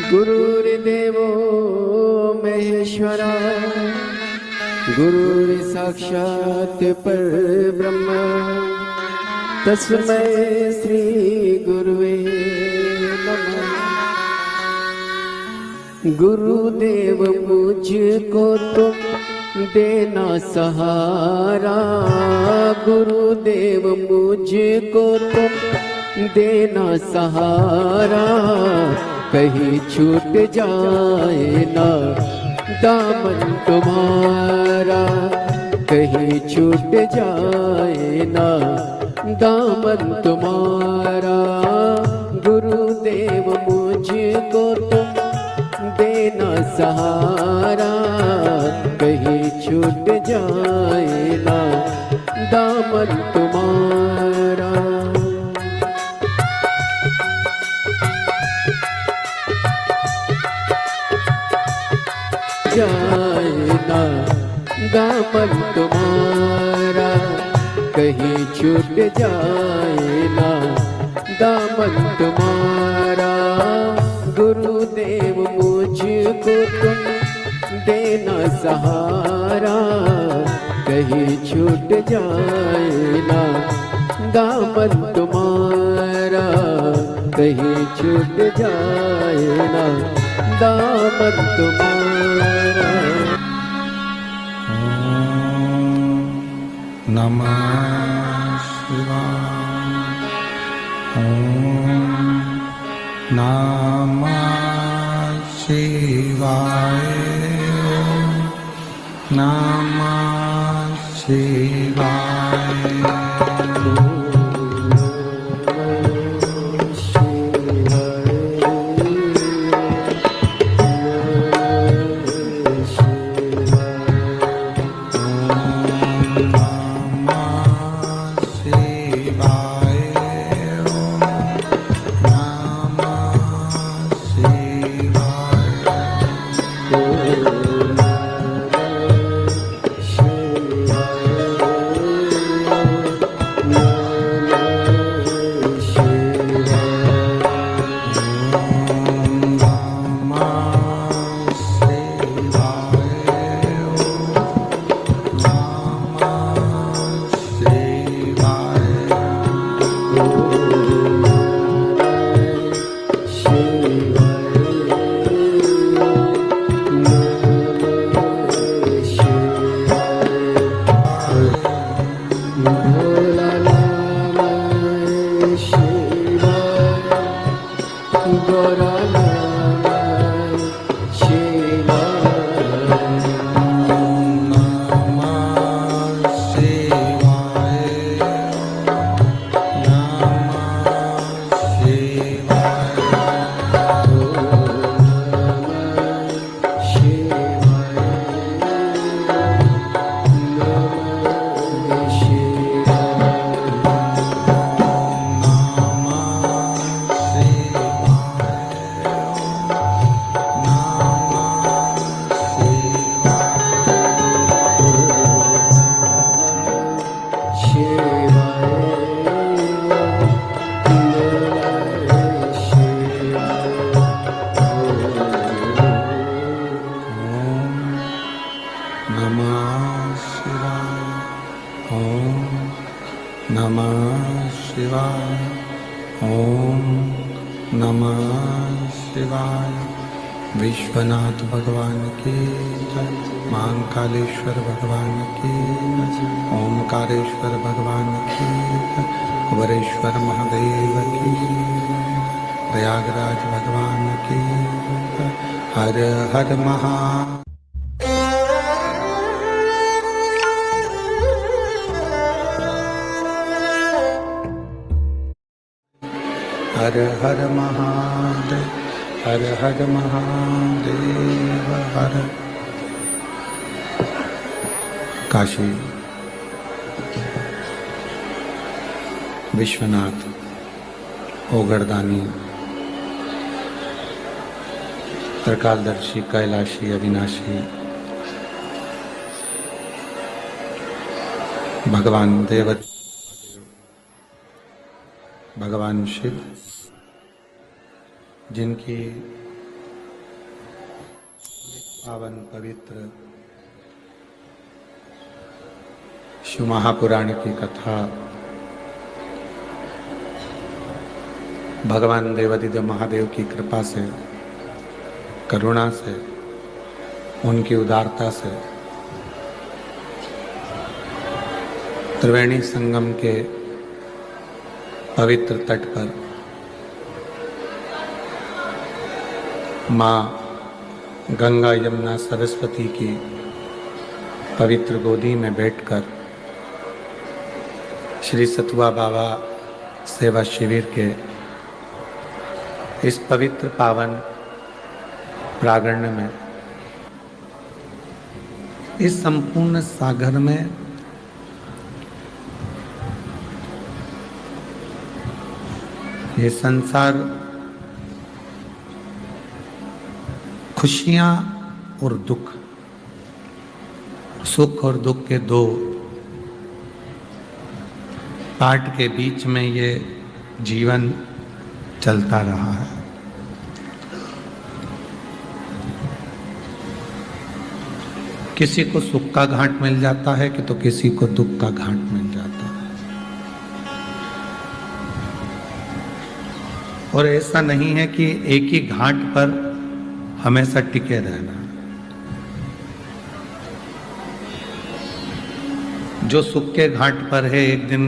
गुरुर्देवो महेश्वरा गुरुर्साक्षात् परब्रह्म तस्मै श्री गुरुवे नमः। गुरुदेव मुझको तुम देना सहारा, गुरुदेव मुझको तुम देना सहारा, कहीं छूट जाए ना दामन तुम्हारा, कहीं छूट जाए ना दामन तुम्हारा। गुरुदेव मुझको तुम देना सहारा, कहीं छूट जाए ना दामन तुम्हारा। जाए ना दामन तुम्हारा, कहीं छूट जाए ना दामन तुम्हारा। गुरुदेव मुझको तुम देना सहारा, कहीं छूट जाए ना दामन तुम्हारा, कहीं छूट जाए ना दामन तुम्हारा। नमः शिवाय, ओम नमः शिवाय, ओम नमः शिवाय। विश्वनाथ भगवान की जय, महाकालेश्वर भगवान की जय, ओमकारेश्वर भगवान की जय, वरेश्वर महादेव की जय, प्रयागराज भगवान की जय। हर हर महा हर हर महादेव, हर हर महादेव हर। काशी विश्वनाथ ओगरदानी त्रिकालदर्शी कैलाशी अविनाशी भगवान देव, भगवान शिव, जिनकी पावन पवित्र शिव महापुराण की कथा भगवान देवादिदेव महादेव की कृपा से, करुणा से, उनकी उदारता से त्रिवेणी संगम के पवित्र तट पर माँ गंगा यमुना सरस्वती की पवित्र गोदी में बैठकर श्री सतुआ बाबा सेवा शिविर के इस पवित्र पावन प्रांगण में, इस संपूर्ण सागर में ये संसार खुशियां और दुख, सुख और दुख के दो पार्ट के बीच में ये जीवन चलता रहा है। किसी को सुख का घाट मिल जाता है कि तो किसी को दुख का घाट मिल जाता है। और ऐसा नहीं है कि एक ही घाट पर हमेशा टिके रहना। जो सुख के घाट पर है, एक दिन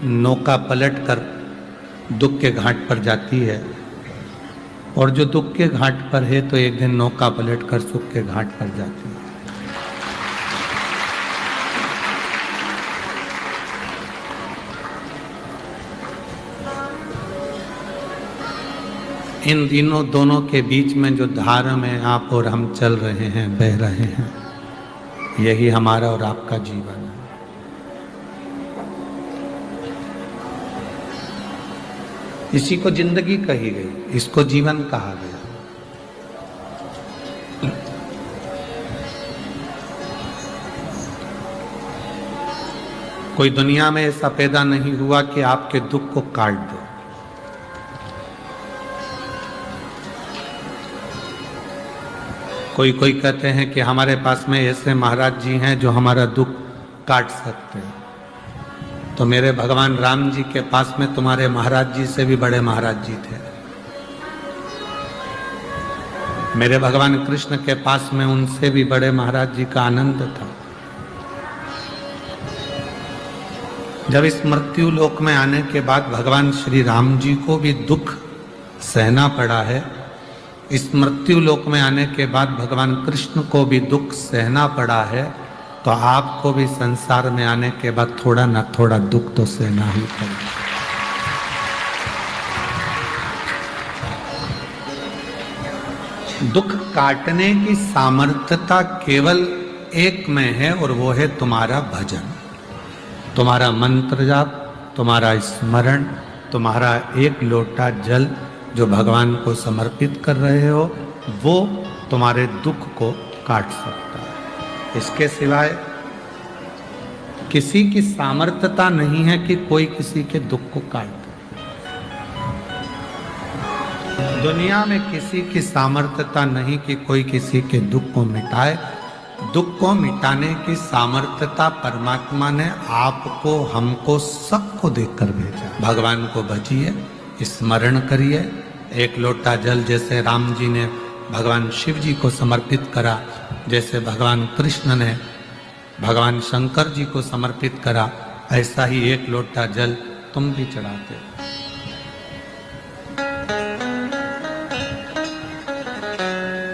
नौका पलट कर दुख के घाट पर जाती है, और जो दुख के घाट पर है तो एक दिन नौका पलट कर सुख के घाट पर जाती है। इन दिनों दोनों के बीच में जो धारा में आप और हम चल रहे हैं, बह रहे हैं, यही हमारा और आपका जीवन है। इसी को जिंदगी कही गई, इसको जीवन कहा गया। कोई दुनिया में ऐसा पैदा नहीं हुआ कि आपके दुख को काट दे। कोई कोई कहते हैं कि हमारे पास में ऐसे महाराज जी हैं जो हमारा दुख काट सकते हैं। तो मेरे भगवान राम जी के पास में तुम्हारे महाराज जी से भी बड़े महाराज जी थे। मेरे भगवान कृष्ण के पास में उनसे भी बड़े महाराज जी का आनंद था। जब इस मृत्यु लोक में आने के बाद भगवान श्री राम जी को भी दुख सहना पड़ा है, इस मृत्यु लोक में आने के बाद भगवान कृष्ण को भी दुख सहना पड़ा है, तो आपको भी संसार में आने के बाद थोड़ा ना थोड़ा दुख तो सहना ही पड़ेगा। दुख काटने की सामर्थ्यता केवल एक में है, और वो है तुम्हारा भजन, तुम्हारा मंत्र जाप, तुम्हारा स्मरण, तुम्हारा एक लोटा जल जो भगवान को समर्पित कर रहे हो, वो तुम्हारे दुख को काट सकता है। इसके सिवाय किसी की सामर्थ्यता नहीं है कि कोई किसी के दुख को काट दे। दुनिया में किसी की सामर्थ्यता नहीं कि कोई किसी के दुख को मिटाए। दुख को मिटाने की सामर्थ्यता परमात्मा ने आपको, हमको, सबको देकर भेजा। भगवान को भजिए, स्मरण करिए। एक लोटा जल जैसे राम जी ने भगवान शिव जी को समर्पित करा, जैसे भगवान कृष्ण ने भगवान शंकर जी को समर्पित करा, ऐसा ही एक लोटा जल तुम भी चढ़ाते।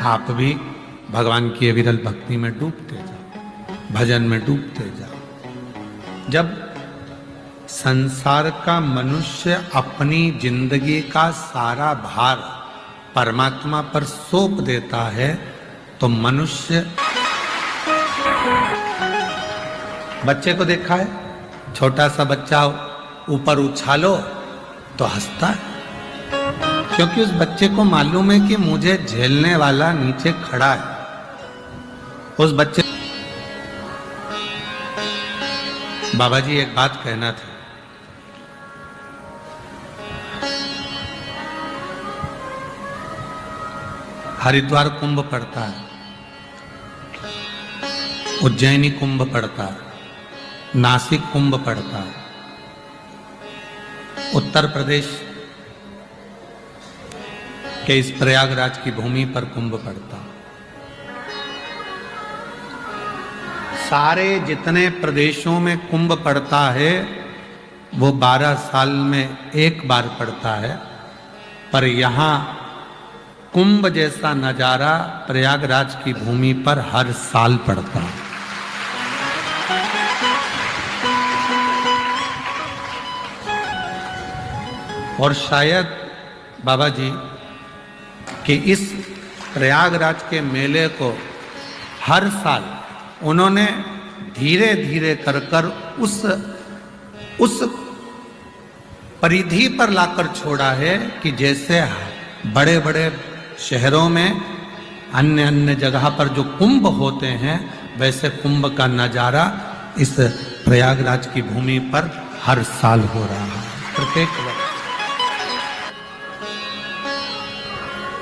आप भी भगवान की विरल भक्ति में डूबते जाओ, भजन में डूबते जाओ। जब संसार का मनुष्य अपनी जिंदगी का सारा भार परमात्मा पर सौंप देता है, तो मनुष्य, बच्चे को देखा है, छोटा सा बच्चा ऊपर उछालो तो हंसता है, क्योंकि उस बच्चे को मालूम है कि मुझे झेलने वाला नीचे खड़ा है। उस बच्चे, बाबा जी एक बात कहना था। हरिद्वार कुंभ पड़ता है, उज्जैनी कुंभ पड़ता है, नासिक कुंभ पड़ता है, उत्तर प्रदेश के इस प्रयागराज की भूमि पर कुंभ पड़ता है। सारे जितने प्रदेशों में कुंभ पड़ता है वो 12 साल में एक बार पड़ता है, पर यहाँ कुंभ जैसा नजारा प्रयागराज की भूमि पर हर साल पड़ता है। और शायद बाबा जी कि इस प्रयागराज के मेले को हर साल उन्होंने धीरे धीरे कर कर उस परिधि पर लाकर छोड़ा है कि जैसे बड़े बड़े शहरों में अन्य अन्य जगह पर जो कुंभ होते हैं वैसे कुंभ का नजारा इस प्रयागराज की भूमि पर हर साल हो रहा है, प्रत्येक वर्ष।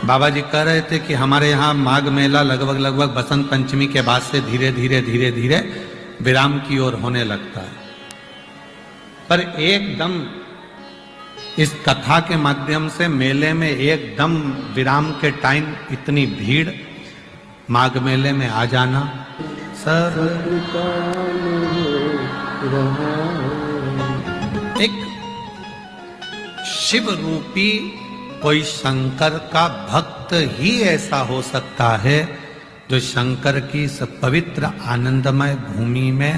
बाबा जी कह रहे थे कि हमारे यहाँ माघ मेला लगभग बसंत पंचमी के बाद से धीरे धीरे विराम की ओर होने लगता है, पर एकदम इस कथा के माध्यम से मेले में एकदम विराम के टाइम इतनी भीड़ माघ मेले में आ जाना सर एक शिव रूपी कोई शंकर का भक्त ही ऐसा हो सकता है जो शंकर की इस पवित्र आनंदमय भूमि में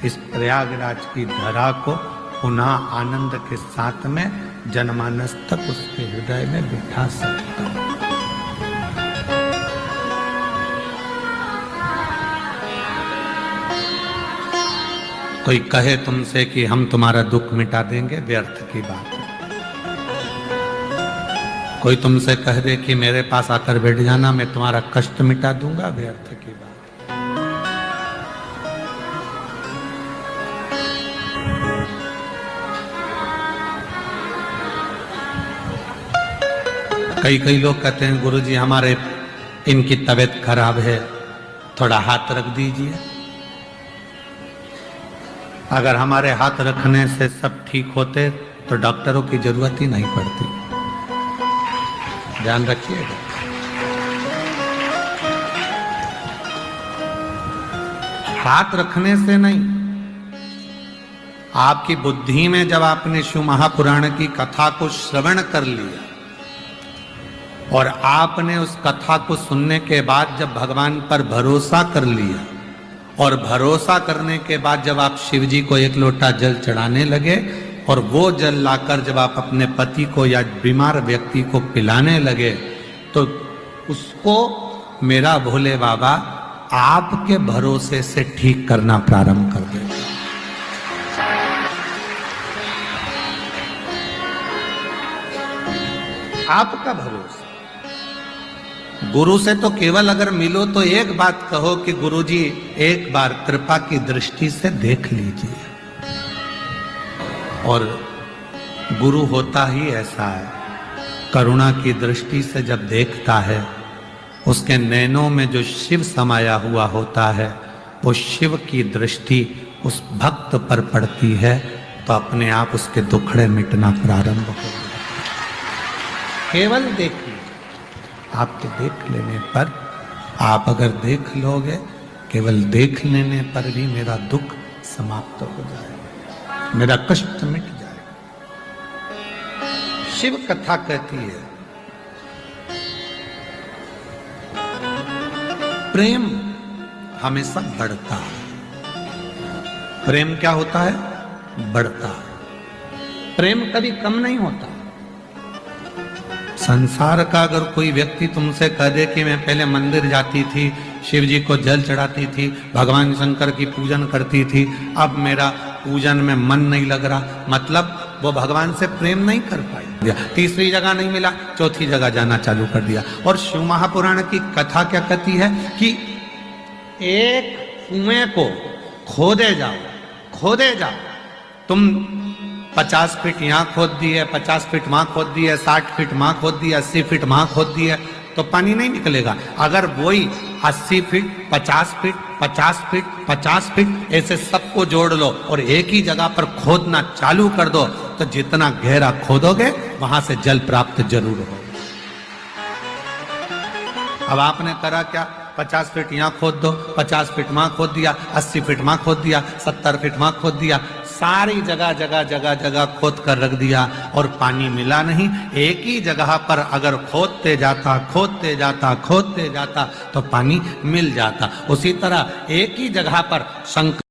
इस प्रयागराज की धरा को पुनः आनंद के साथ में जनमानस तक उसके हृदय में बिठा सकता है। कोई कहे तुमसे कि हम तुम्हारा दुख मिटा देंगे, व्यर्थ की बात है। कोई तुमसे कह दे कि मेरे पास आकर बैठ जाना, मैं तुम्हारा कष्ट मिटा दूंगा, व्यर्थ की बात। कई लोग कहते हैं गुरुजी हमारे इनकी तबीयत खराब है, थोड़ा हाथ रख दीजिए। अगर हमारे हाथ रखने से सब ठीक होते तो डॉक्टरों की जरूरत ही नहीं पड़ती। ध्यान रखिएगा। हाथ रखने से नहीं, आपकी बुद्धि में जब आपने शिव महापुराण की कथा को श्रवण कर लिया और आपने उस कथा को सुनने के बाद जब भगवान पर भरोसा कर लिया और भरोसा करने के बाद जब आप शिव जी को एक लोटा जल चढ़ाने लगे और वो जल लाकर जब आप अपने पति को या बीमार व्यक्ति को पिलाने लगे तो उसको मेरा भोले बाबा आपके भरोसे से ठीक करना प्रारंभ कर देगा। आपका भरोसा। गुरु से तो केवल अगर मिलो तो एक बात कहो कि गुरुजी एक बार कृपा की दृष्टि से देख लीजिए। और गुरु होता ही ऐसा है, करुणा की दृष्टि से जब देखता है उसके नैनों में जो शिव समाया हुआ होता है वो शिव की दृष्टि उस भक्त पर पड़ती है तो अपने आप उसके दुखड़े मिटना प्रारंभ हो जाता है। केवल देखिए, आपके देख लेने पर, आप अगर देख लोगे, केवल देख लेने पर भी मेरा दुख समाप्त हो जाएगा, मेरा कष्ट मिट जाएगा। शिव कथा कहती है प्रेम हमेशा बढ़ता है। प्रेम क्या होता है? बढ़ता है। प्रेम कभी कम नहीं होता। संसार का अगर कोई व्यक्ति तुमसे कह दे कि मैं पहले मंदिर जाती थी, शिव जी को जल चढ़ाती थी, भगवान शंकर की पूजन करती थी, अब मेरा पूजन में मन नहीं लग रहा, मतलब वो भगवान से प्रेम नहीं कर पाई। तीसरी जगह नहीं मिला, चौथी जगह जाना चालू कर दिया। और शिव महापुराण की कथा क्या कहती है कि एक कुएं को खोदे जाओ, तुम 50 फीट यहाँ खोद दी है, 50 फीट वहां खोद दी है, 60 फीट वहां खोद दी है, 80 फीट वहां खोद दी है, तो पानी नहीं निकलेगा। अगर वही 80 फीट 50 फीट 50 फीट 50 फीट ऐसे सबको जोड़ लो और एक ही जगह पर खोदना चालू कर दो, तो जितना गहरा खोदोगे वहां से जल प्राप्त जरूर होगा। अब आपने करा क्या, 50 फीट यहाँ खोद दो, 50 फीट वहां खोद दिया, 80 फीट वहां खोद दिया, 70 फीट वहां खोद दिया, सारी जगह जगह जगह जगह खोद कर रख दिया और पानी मिला नहीं। एक ही जगह पर अगर खोदते जाता खोदते जाता खोदते जाता तो पानी मिल जाता। उसी तरह एक ही जगह पर शंकर